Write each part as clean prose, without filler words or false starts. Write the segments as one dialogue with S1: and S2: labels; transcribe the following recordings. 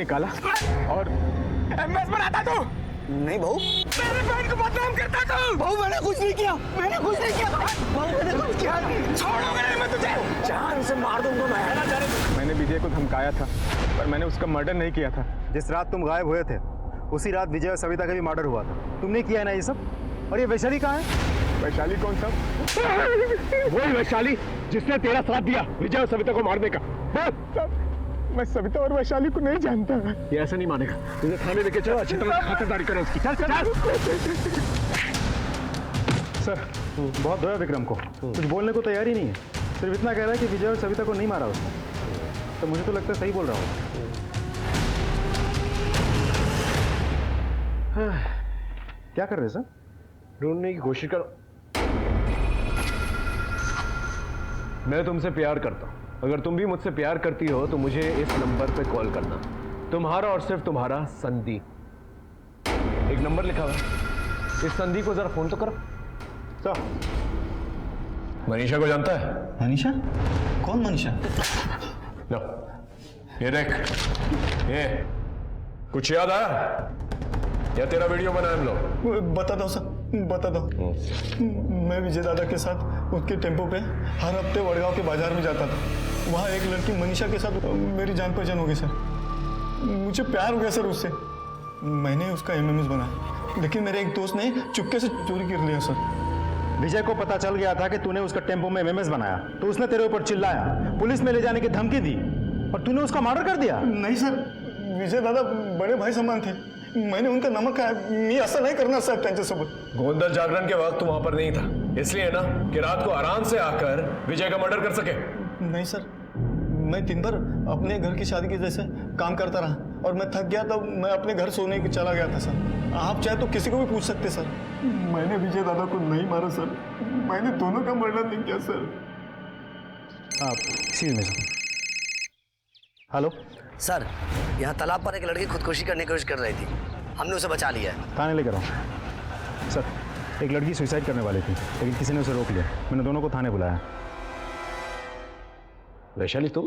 S1: निकाला और एमएस बनाता तू।
S2: नहीं बहू,
S1: मेरे बहन को बदनाम करता तू।
S2: बहू मैंने कुछ नहीं किया, मैंने कुछ नहीं किया बहू, मैंने कुछ किया नहीं।
S1: छोड़ूंगा नहीं मैं तुझे,
S2: जान से मार दूंगा मैं।
S1: मैंने विजय को धमकाया था पर मैंने उसका मर्डर नहीं किया था।
S3: जिस रात तुम गायब हुए थे उसी रात विजय और सविता का भी मर्डर हुआ था। तुमने किया है ना ये सब? और ये वैशाली कहाँ है?
S1: वैशाली कौन सा? वही वैशाली जिसने तेरा साथ दिया विजय और सविता को मारने का। मैं सविता और वैशाली को नहीं जानता।
S4: ये ऐसा नहीं मानेगा, तुझे थाने लेके चलो, अच्छी तरह खातिरदारी करो उसकी। चल चल
S3: सर बहुत धोया विक्रम को, कुछ बोलने को तैयार ही नहीं है। सिर्फ इतना कह रहा है कि विजय और सविता को नहीं मारा उसने। तो मुझे तो लगता है सही बोल रहा हूँ। क्या कर रहे हैं सर?
S4: ढूंढने की कोशिश करो। मैं तुमसे प्यार करता हूं। अगर तुम भी मुझसे प्यार करती हो तो मुझे इस नंबर पे कॉल करना। तुम्हारा और सिर्फ तुम्हारा संदीप। एक नंबर लिखा हुआ है, इस संदीप को जरा फोन तो करो।
S3: सर
S4: मनीषा को जानता है?
S2: मनीषा? कौन मनीषा?
S4: लो ये देख, ये कुछ याद आया या तेरा वीडियो बनाया हम लोग?
S5: बता दो सर, बता दो। मैं विजय दादा के साथ उसके टेम्पो पे हर हफ्ते वडगांव के बाजार में जाता था। वहाँ एक लड़की मनीषा के साथ मेरी जान पहचान हो गई सर। मुझे प्यार हो गया सर उससे। मैंने उसका एमएमएस बनाया, लेकिन मेरे एक दोस्त ने चुपके से चोरी कर लिया सर।
S3: विजय को पता चल गया था कि तूने उसका टेम्पो में एमएमएस बनाया, तो उसने तेरे ऊपर चिल्लाया, पुलिस में ले जाने की धमकी दी और तूने उसका मर्डर कर दिया।
S5: नहीं सर, विजय दादा बड़े भाई समान थे। मैंने उनका नमक खाया। मी असं नाही करणार साहेब त्यांच्यासोबत।
S4: गोंधल जागरण के वक्त वहां पर नहीं था, इसलिए ना कि रात को आराम से आकर विजय का मर्डर कर सके।
S5: नहीं सर, मैं दिन भर अपने घर की शादी के जैसे काम करता रहा और मैं थक गया तो मैं अपने घर सोने के चला गया था सर। आप चाहे तो किसी को भी पूछ सकते सर। मैंने विजय दादा को नहीं मारा सर, मैंने दोनों का मर्डर नहीं किया sir.
S3: Excuse me sir. Hello
S2: sir, यहाँ तालाब पर एक लड़की खुदकुशी करने की कोशिश कर रही थी, हमने उसे बचा लिया है।
S3: थाने लेकर आओ। सर एक लड़की सुसाइड करने वाली थी लेकिन किसी ने उसे रोक लिया। मैंने दोनों को थाने बुलाया।
S4: वैशाली तुम?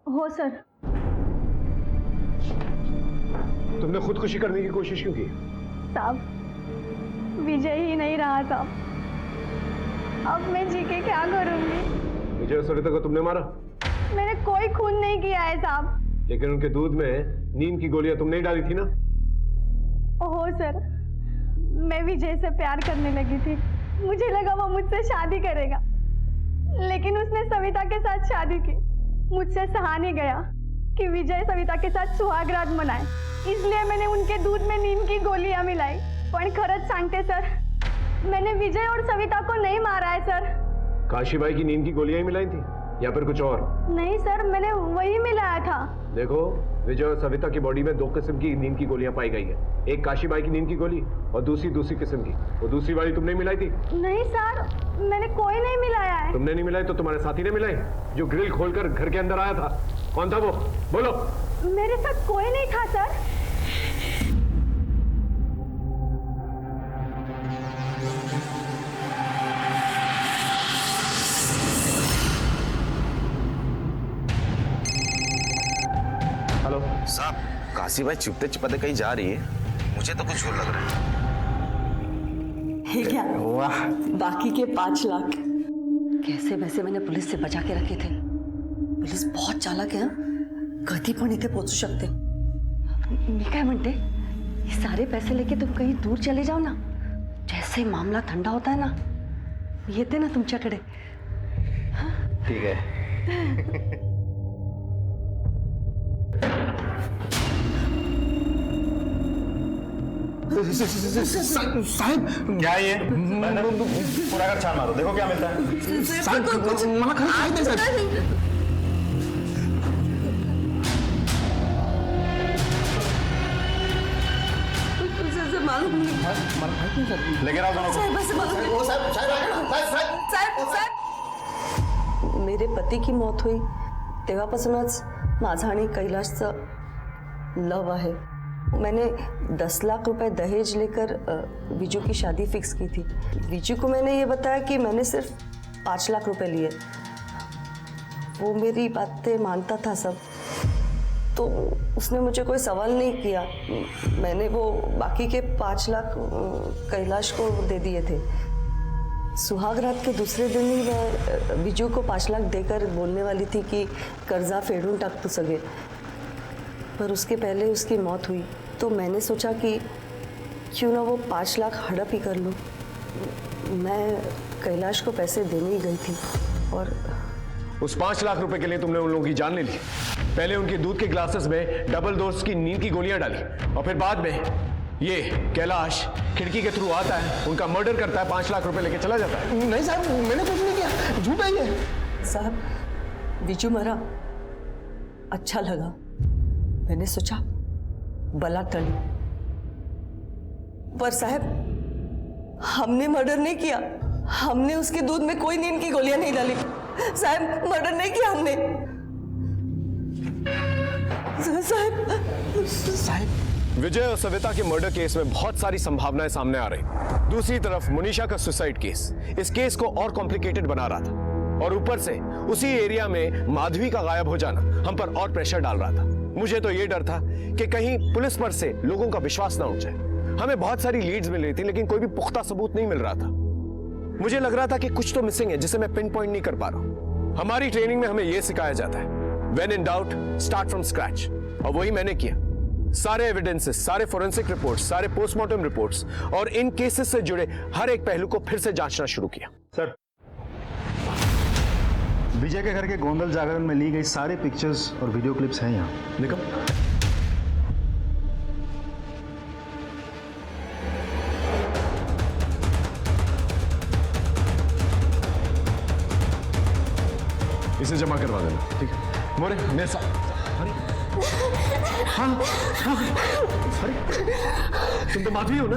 S6: हो सर।
S4: तुमने खुदकुशी करने की कोशिश क्यों की?
S6: साहब विजय ही नहीं रहा था, अब मैं जी के क्या करूंगी?
S4: विजय और सविता को तुमने मारा?
S6: मैंने कोई खून नहीं किया है साहब।
S4: लेकिन उनके दूध में नींद की गोलियां तुमने ही डाली थी ना?
S6: हो सर, मैं विजय से प्यार करने लगी थी। मुझे लगा वो मुझसे शादी करेगा, लेकिन उसने सविता के साथ शादी की। मुझसे सहा नहीं गया कि विजय सविता के साथ सुहागरात मनाए, इसलिए मैंने उनके दूध में नींद की गोलियां मिलाई। पण खरंच सांगते सर, मैंने विजय और सविता को नहीं मारा है सर।
S4: काशीबाई की नींद की गोलियां ही मिलाई थी या फिर कुछ और?
S6: नहीं सर, मैंने वही मिलाया था।
S4: देखो, विजय और सविता की बॉडी में दो किस्म की नींद की गोलियां पाई गई है। एक काशीबाई की नींद की गोली और दूसरी किस्म की। वो दूसरी वाली तुमने मिलाई थी?
S6: नहीं सर, मैंने कोई नहीं मिलाया है।
S4: तुमने नहीं मिलाई तो तुम्हारे साथी ने मिलाई, जो ग्रिल खोलकर घर के अंदर आया था। कौन था वो? बोलो।
S6: मेरे साथ कोई नहीं था सर।
S3: हेलो
S2: साहब, काशी भाई चुपते चुपते कहीं जा रही है, मुझे तो कुछ और लग रहा है।
S7: है क्या?
S3: वाह,
S7: बाकी के 5 लाख कैसे वैसे मैंने पुलिस से बचा के रखे थे। पुलिस बहुत चालाक है, कधी पण इथे पोहोचू शकते। मी काय म्हणते, ये सारे पैसे लेके तुम कहीं दूर चले जाओ ना, जैसे मामला ठंडा होता है ना, येते ना तुमच्याकडे।
S2: ठीक है।
S5: साहेब
S3: क्या ये? पूरा घर छान मारो, देखो क्या मिलता है।
S5: मला खरं माहित नाही साहेब।
S7: मालूम नहीं।
S3: लेकर आओ दोनों को।
S7: मेरे पती की मौत हुई तेव्हापासूनच माझा आणि कैलाशचं लव आहे। मैंने 10 लाख रुपए दहेज लेकर विजू की शादी फिक्स की थी। विजू को मैंने ये बताया कि मैंने सिर्फ 5 लाख रुपए लिए। वो मेरी बातें मानता था सब। तो उसने मुझे कोई सवाल नहीं किया। मैंने वो बाकी के 5 लाख कैलाश को दे दिए थे। सुहाग रात के दूसरे दिन ही मैं विजू को 5 लाख देकर बोलने वाली थी कि कर्जा फेडून टाक तू सगे, पर उसके पहले उसकी मौत हुई। तो मैंने सोचा कि क्यों ना वो 5 लाख हड़प ही कर लूँ। मैं कैलाश को पैसे देने ही गई थी और
S4: उस 5 लाख रुपए के लिए तुमने उन लोगों की जान ले ली। पहले उनके दूध के ग्लासेस में डबल डोज की नींद की गोलियां डाली और फिर बाद में ये कैलाश खिड़की के थ्रू आता है, उनका मर्डर करता है, 5 लाख रुपए लेके चला जाता है।
S1: नहीं साहब, मैंने कुछ नहीं किया, झूठा ही है।
S7: साहब, विजू मरा, अच्छा लगा। मैंने सोचा बला टली, पर साहब हमने मर्डर नहीं किया। हमने उसके दूध में कोई नींद की गोलियां नहीं डाली। साहब मर्डर नहीं किया हमने। साहब
S4: विजय और सविता के मर्डर केस में बहुत सारी संभावनाएं सामने आ रही। दूसरी तरफ मुनीषा का सुसाइड केस इस केस को और कॉम्प्लिकेटेड बना रहा था, और ऊपर से उसी एरिया में माधवी का गायब हो जाना हम पर और प्रेशर डाल रहा था। मुझे तो ये डर था कि कहीं पुलिस पर से लोगों का विश्वास ना उठ जाए। हमें बहुत सारी लीड्स मिल रही थी लेकिन कोई भी पुख्ता सबूत नहीं मिल रहा था। मुझे लग रहा था कि कुछ तो मिसिंग है जिसे मैं पिन पॉइंट नहीं कर पा रहा हूं। हमारी ट्रेनिंग में हमें यह सिखाया जाता है, when in doubt start from scratch, और वही मैंने किया। सारे एविडेंसेस, सारे फोरेंसिक रिपोर्ट्स, सारे पोस्टमार्टम रिपोर्ट्स और इन केसेस से जुड़े हर एक पहलू को फिर से जांचना शुरू किया।
S3: सर, विजय के घर के गोंदल जागरण में ली गई सारे पिक्चर्स और वीडियो क्लिप्स हैं यहाँ।
S4: निकल। इसे जमा करवा देना, ठीक है? मोरे मेरे साथ। हाँ, अरे तुम तो माधवी हो ना?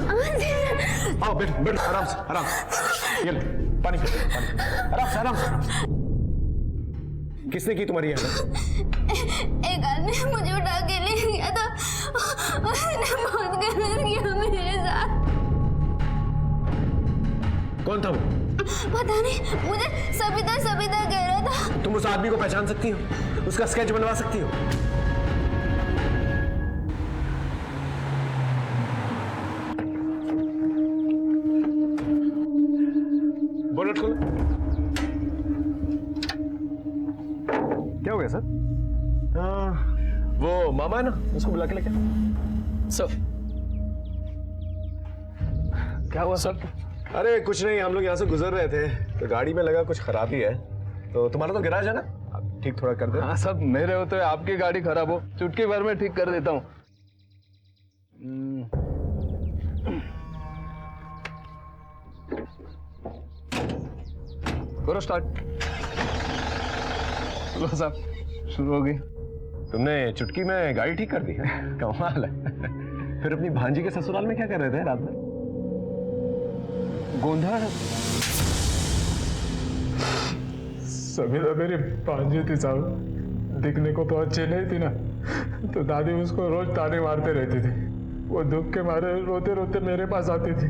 S4: आओ बैठ बैठ, आराम से आराम से। ये लो, पानी पी, आराम से आराम से। किसने की तुम्हारी हालत?
S8: एक आदमी मुझे उठा के ले गया था, उसने बहुत गलत किया मेरे साथ।
S4: कौन था वो?
S8: पता नहीं, मुझे सविता सविता कह रहा था।
S4: तुम उस आदमी को पहचान सकती हो? उसका स्केच बनवा सकती हो? बोनट खोलो।
S3: क्या हो गया सर?
S4: वो मामा है ना, उसको बुला के लेके।
S1: सर क्या हुआ सर?
S4: अरे कुछ नहीं, हम लोग यहाँ से गुजर रहे थे तो गाड़ी में लगा कुछ खराबी है, तो तुम्हारा तो गैराज है ना, आप ठीक थोड़ा कर दे।
S1: हाँ सब मेरे होते आपकी गाड़ी खराब हो, चुटकी भर में ठीक कर देता हूँ। करो स्टार्ट। लो साहब, शुरू हो गई।
S4: तुमने चुटकी में गाड़ी ठीक कर दी है? कमाल है। फिर अपनी भांजी के ससुराल में क्या कर रहे थे रात में?
S1: गोंधा
S5: सभी तो मेरी भांजी थी साहब, दिखने को तो अच्छी नहीं थी ना, तो दादी उसको रोज ताने मारते रहती थी। वो दुख के मारे रोते रोते मेरे पास आती थी।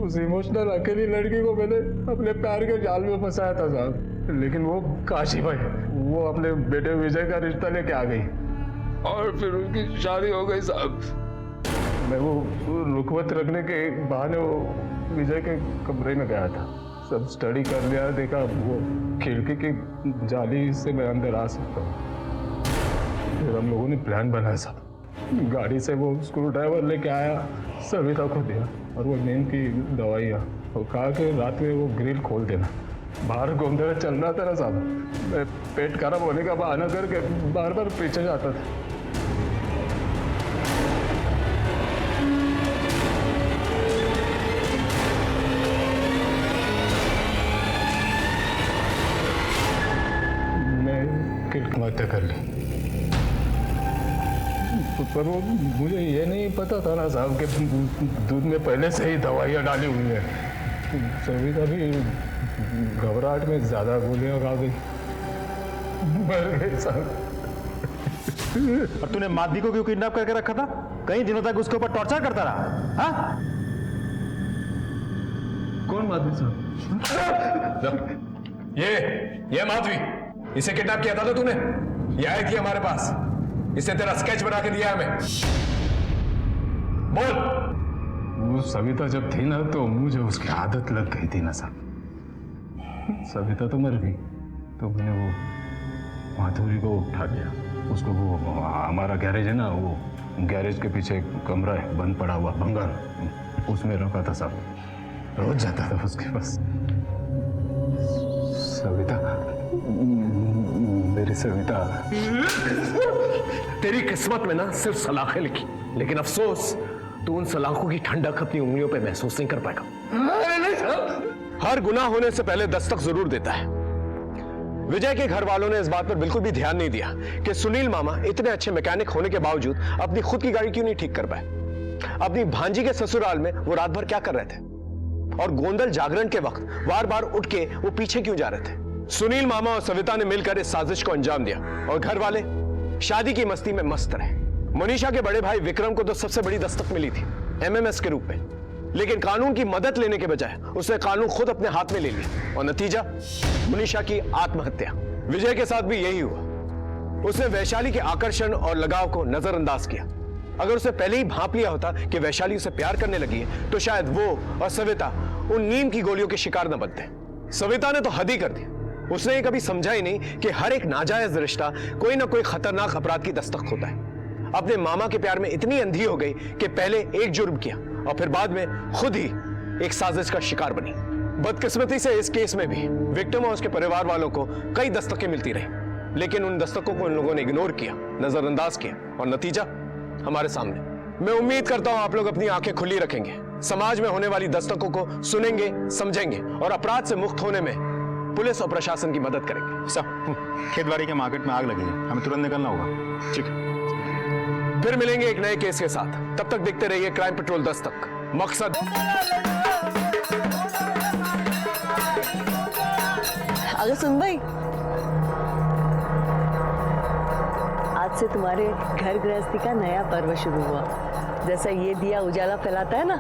S5: उस इमोशनल अकेली लड़की को मैंने अपने प्यार के जाल में फंसाया था साहब, लेकिन वो काशी भाई, वो अपने बेटे विजय का रिश्ता लेके आ गई और फिर उनकी शादी हो गई साहब। मैं वो रुखवत रखने के बहाने वो विजय के कमरे में गया था, सब स्टडी कर लिया, देखा वो खिड़की की जाली से मैं अंदर आ सकता हूँ। फिर हम लोगों ने प्लान बनाया साहब, गाड़ी से वो स्क्रू ड्राइवर लेके आया, सविता को दिया और वो नींद की दवाइयाँ, वो कहा कि रात में वो ग्रिल खोल देना। बाहर गोंधला चल रहा था ना साहब, मैं पेट खराब होने का बहाना करके बार बार पीछे जाता था। आत्महत्या कर ली, पर वो मुझे ये नहीं पता था ना साहब कि दूध में पहले से ही दवाइयाँ डाली हुई है। सविता भी घबराहट में ज्यादा गोलियां खा गई, मर गई साहब।
S3: और तूने माधवी को क्यों किडनैप करके रखा था? कई दिनों तक उसके ऊपर टॉर्चर करता रहा। हाँ?
S4: कौन माधवी साहब? ये माधवी, इसे किडनैप किया था तो तूने? ये आई थी हमारे पास, इसे तेरा स्केच बना के दिया है हमें। बोल।
S3: वो सविता जब थी ना तो मुझे उसकी आदत लग गई थी ना साहब। सविता तो मर गई तो मैंने वो माधुरी को उठा लिया। उसको वो हमारा गैरेज है ना, वो गैरेज के पीछे एक कमरा है बंद पड़ा हुआ बंगाल, उसमें रखा था साहब। रोज जाता था उसके पास। सविता, मेरी सविता।
S4: तेरी किस्मत में ना सिर्फ सलाखें लिखी, लेकिन अफसोस तू उन सलाखों की ठंडक अपनी उंगलियों पे महसूस नहीं कर पाएगा। हर गुनाह होने से पहले दस्तक जरूर देता है। विजय के घर वालों ने इस बात पर बिल्कुल भी ध्यान नहीं दिया कि सुनील मामा इतने अच्छे मैकेनिक होने के बावजूद अपनी खुद की गाड़ी क्यों नहीं ठीक कर पाए। अपनी भांजी के ससुराल में वो रात भर क्या कर रहे थे, और गोंदल जागरण के वक्त बार बार उठ के वो पीछे क्यों जा रहे थे। सुनील मामा और सविता ने मिलकर इस साजिश को अंजाम दिया, और घर वाले शादी की मस्ती में मस्त रहे। मनीषा के बड़े भाई विक्रम को तो सबसे बड़ी दस्तक मिली थी एमएमएस के रूप में, लेकिन कानून की मदद लेने के बजाय उसने कानून खुद अपने हाथ में ले लिया, और नतीजा मनीषा की आत्महत्या। विजय के साथ भी यही हुआ। उसने वैशाली के आकर्षण और लगाव को नजरअंदाज किया। अगर उसे पहले ही भांप लिया होता कि वैशाली उसे प्यार करने लगी है, तो शायद वो और सविता उन नीम की गोलियों के शिकार न बनते। सविता ने तो हद ही कर दी। उसने ये कभी समझा ही नहीं कि हर एक नाजायज रिश्ता कोई ना कोई खतरनाक अपराध की दस्तक होता है। अपने मामा के प्यार में इतनी अंधी हो गई कि पहले एक जुर्म किया और फिर बाद में खुद ही एक साजिश का शिकार बनी। बदकिस्मती से इस केस में भी विक्टिम और उसके परिवार वालों को कई दस्तकें मिलती रही, लेकिन उन दस्तकों को इन लोगों ने इग्नोर किया, नजरअंदाज किया, और नतीजा हमारे सामने। मैं उम्मीद करता हूं आप लोग अपनी आंखें खुली रखेंगे, समाज में होने वाली दस्तकों को सुनेंगे, समझेंगे, और अपराध से मुक्त होने में पुलिस और प्रशासन की मदद करेंगे।
S3: साहब, खेतबाड़ी के मार्केट में आग लगी है, हमें तुरंत निकलना होगा। ठीक है।
S4: फिर मिलेंगे एक नए केस के साथ। तब तक देखते रहिए क्राइम पेट्रोल दस्तक। मकसद
S7: अगर सुन भाई, आज से तुम्हारे घर गृहस्थी का नया पर्व शुरू हुआ। जैसा ये दिया उजाला फैलाता है ना,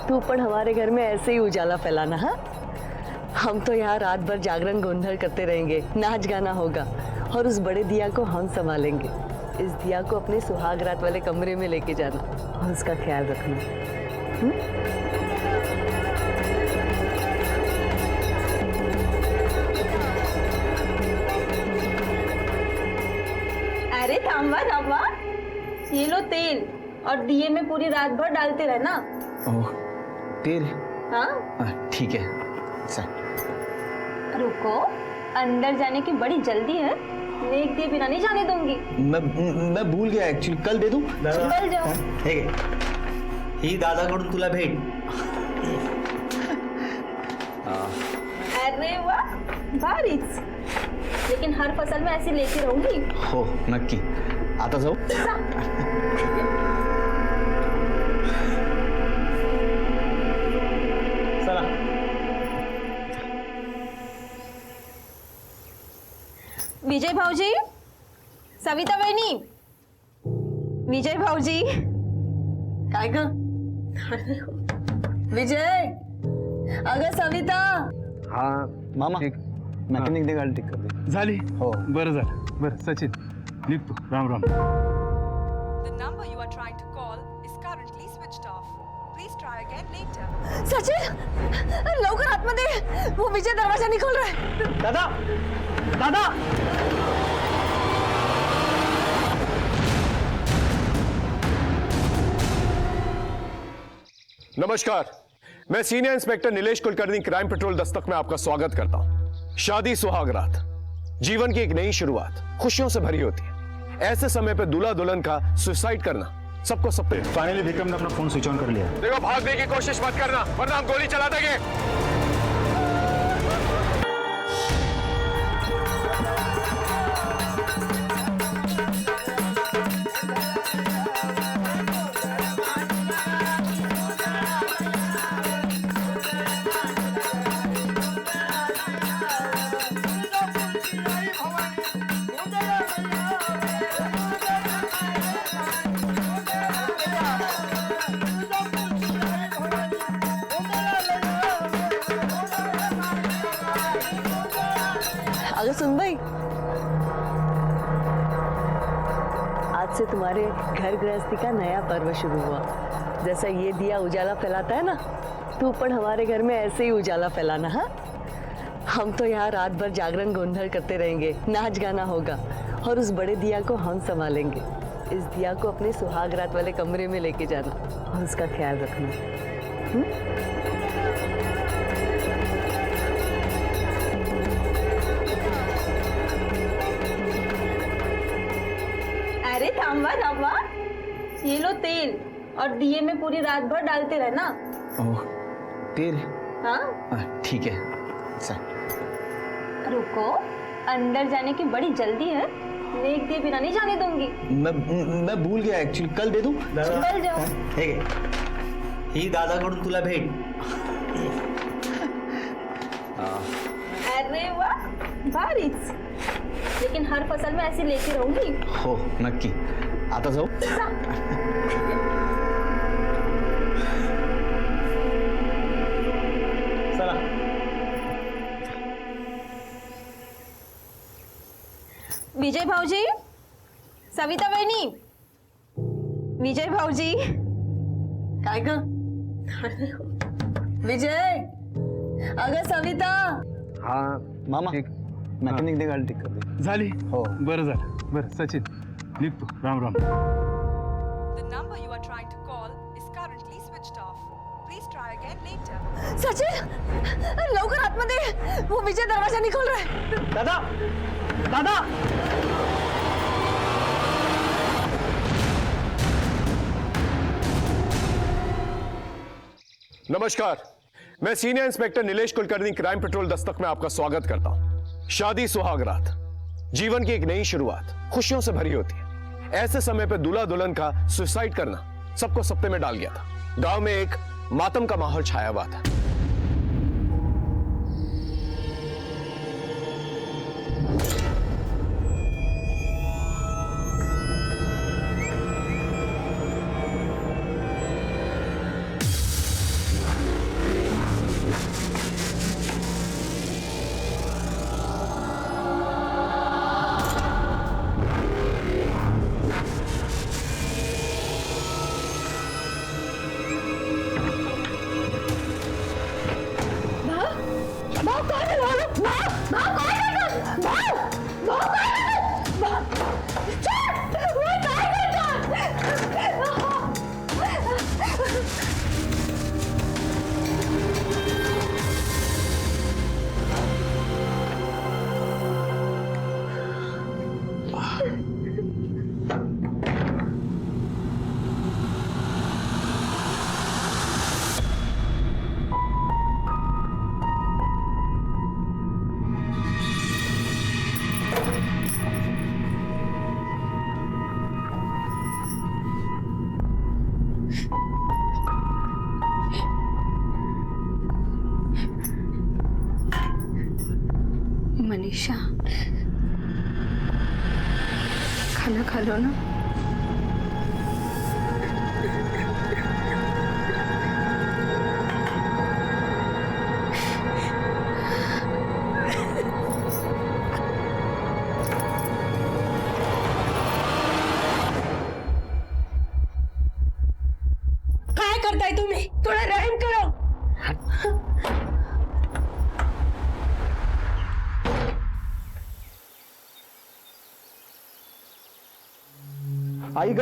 S7: तू पण हमारे घर में ऐसे ही उजाला फैलाना। हाँ, हम तो यहाँ रात भर जागरण गोंधल करते रहेंगे, नाच गाना होगा, और उस बड़े दिया को हम संभालेंगे। इस दिया को अपने सुहाग रात वाले कमरे में लेके जाना और उसका ख्याल रखना।
S8: अरे थाम्बा थाम्बा, ये लो तेल, और दिए में पूरी रात भर डालते रहना।
S9: ओह, तेल?
S8: हाँ
S9: ठीक है सर।
S8: रुको, अंदर जाने की बड़ी जल्दी है, नेक दिए बिना नहीं जाने दूंगी।
S9: मैं भूल गया एक्चुअली। कल दे दूं?
S8: कल जाओ।
S9: ठीक है। ही दादाकडून तुला भेट।
S8: अरे वाह, भारीच। लेकिन हर फसल में ऐसी लेती रहूंगी।
S9: हो नक्की। आता जाऊ? चला।
S8: विजय भाऊजी, सविता वहिनी, विजय भाऊजी।
S7: काय ग विजय, अगं सविता।
S9: हाँ मामा, मैकेनिक ने गाडी ठीक कर दी।
S3: झाली?
S9: हो.
S3: बरं झालं. बरं सचिन, निघतो. Ram Ram.
S10: The number you are trying to call is currently switched off. Please try again later.
S7: Sachin, लवकर आतमध्ये, वो विजय दरवाजा नहीं खोल रहा है।
S9: दादा, दादा.
S4: नमस्कार, मैं senior inspector Nilesh Kulkarni crime petrol Dastak में आपका स्वागत करता हूं। शादी सुहागरात जीवन की एक नई शुरुआत, खुशियों से भरी होती है। ऐसे समय पे दूल्हा दुल्हन का सुसाइड करना सबको सब पे।
S3: फाइनली विक्रम ने अपना फोन स्विच ऑन कर लिया।
S4: देखो, भागने की कोशिश मत करना, वरना हम गोली चला देंगे।
S7: अगं सुन भाई, आज आज से तुम्हारे घर गृहस्थी का नया पर्व शुरू हुआ। जैसा ये दिया उजाला फैलाता है ना, तू पण हमारे घर में ऐसे ही उजाला फैलाना। हाँ, हम तो यहाँ रात भर जागरण गोंधल करते रहेंगे, नाच गाना होगा और उस बड़े दिया को हम संभालेंगे। इस दिया को अपने सुहाग रात वाले कमरे में लेके जाना और उसका ख्याल रखना।
S8: अरे थाम्बा थाम्बा, ये लो तेल और दिए में पूरी रात भर डालते रहना।
S9: ओह, तेल?
S8: हाँ
S9: ठीक है सर।
S8: रुको, अंदर जाने की बड़ी जल्दी है, नेक दिए बिना नहीं जाने दूंगी।
S9: मैं भूल गया एक्चुअली, कल दे दूं?
S8: चल जाओ।
S9: ठीक है, ही दादाकडून तुला भेट।
S8: अरे वाह, भारीच। लेकिन हर फसल में ऐसी लेती रहूंगी।
S9: हो नक्की। आता जाऊ? चला।
S8: विजय भाऊजी, सविता वहिनी, विजय भाऊजी।
S7: काय ग विजय, अगं सविता।
S3: हाँ
S9: मामा,
S3: ठीक.
S9: मॅकॅनिकने गाडी ठीक कर दे.
S3: झाली.
S9: हो.
S3: बरं झालं. बरं सचिन, निघ तू. Ram Ram.
S10: The number you are trying to call is currently switched off. Please try again later.
S7: Sachin, लवकर आतमध्ये, वो विजय दरवाजा नहीं खोल रहा है।
S9: दादा, दादा.
S4: नमस्कार, मैं senior inspector Nilesh Kulkarni, crime petrol Dastak में आपका स्वागत करता हूं। शादी सुहागरात जीवन की एक नई शुरुआत, खुशियों से भरी होती है। ऐसे समय पे दूल्हा दुल्हन का सुसाइड करना सबको सपने में डाल गया था। गांव में एक मातम का माहौल छाया हुआ था।
S8: मनीषा, खाना खा लो ना।
S7: काय करताय तुम्ही? थोडा रहम करो.
S9: आई ग,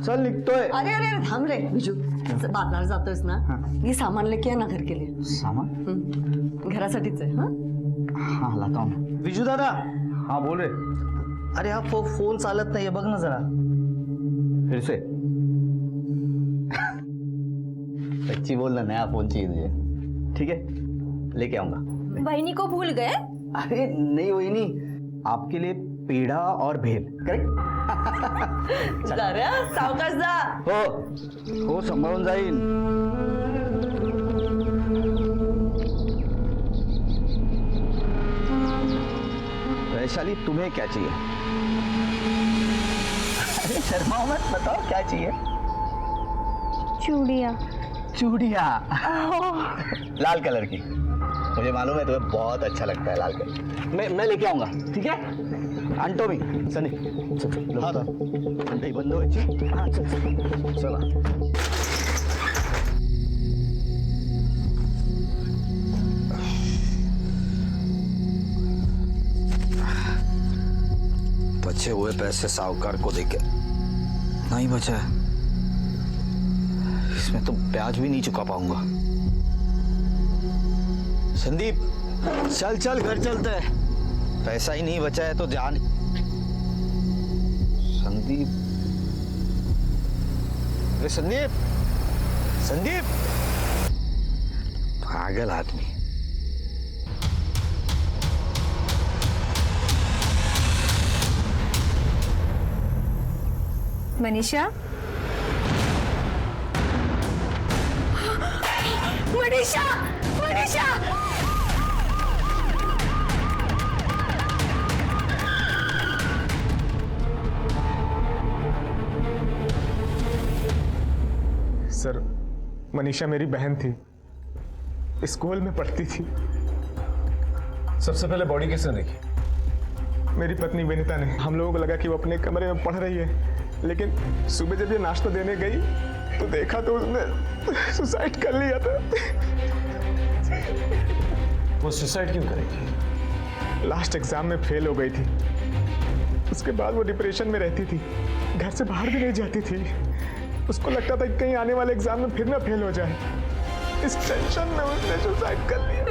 S9: चल निघतोय.
S7: अरे अरे अरे, थांब रे बिजू, बाजारात जातोयस ना, ये सामान लेके ये ना घर के लिए.
S9: सामान?
S7: घरासाठीच आहे.
S9: हाँ लाता हूँ. विजू दादा. हाँ बोल रहे. अरे हा फोन चालत नाही, बघ ना जरा. फिर से. सच्ची बोल ना, नया फोन चाहिए तुझे. ठीक है, लेके आऊंगा.
S8: बहनी को भूल गए?
S9: अरे नहीं वही नहीं, आपके लिए पेड़ा और भेल. करेक्ट.
S7: जरा सावकाश जा.
S9: हो सांभाळून जाईल. वैशाली, तुम्हें क्या चाहिए? अरे शर्माओ मत, बताओ क्या चाहिए?
S8: चूड़िया।
S9: चूड़िया? लाल कलर की. मुझे मालूम है तुम्हें बहुत अच्छा लगता है लाल कलर. मैं लेके आऊंगा. ठीक है. आणतो मी सनी हा घंटाही बंद व्हायची हा चल चला
S11: बचे हुए पैसे साहूकार को देके नहीं बचा है, इसमें तो ब्याज भी नहीं चुका पाऊंगा। संदीप चल चल घर चलते हैं, पैसा ही नहीं बचा है तो ध्यान। संदीप, अरे संदीप, संदीप, पागल आदमी।
S6: मनीषा, मनीषा, मनीषा,
S1: सर, मनीषा मेरी बहन थी, स्कूल में पढ़ती थी।
S4: सबसे पहले बॉडी किसने देखी?
S1: मेरी पत्नी विनीता ने। हम लोगों को लगा कि वो अपने कमरे में पढ़ रही है, लेकिन सुबह जब ये नाश्ता देने गई तो देखा तो उसने सुसाइड कर लिया था।
S4: वो सुसाइड क्यों करेगी?
S1: लास्ट एग्जाम में फेल हो गई थी। उसके बाद वो डिप्रेशन में रहती थी, घर से बाहर भी नहीं जाती थी। उसको लगता था कि कहीं आने वाले एग्जाम में फिर ना फेल हो जाए। इस टेंशन में उसने सुसाइड कर लिया।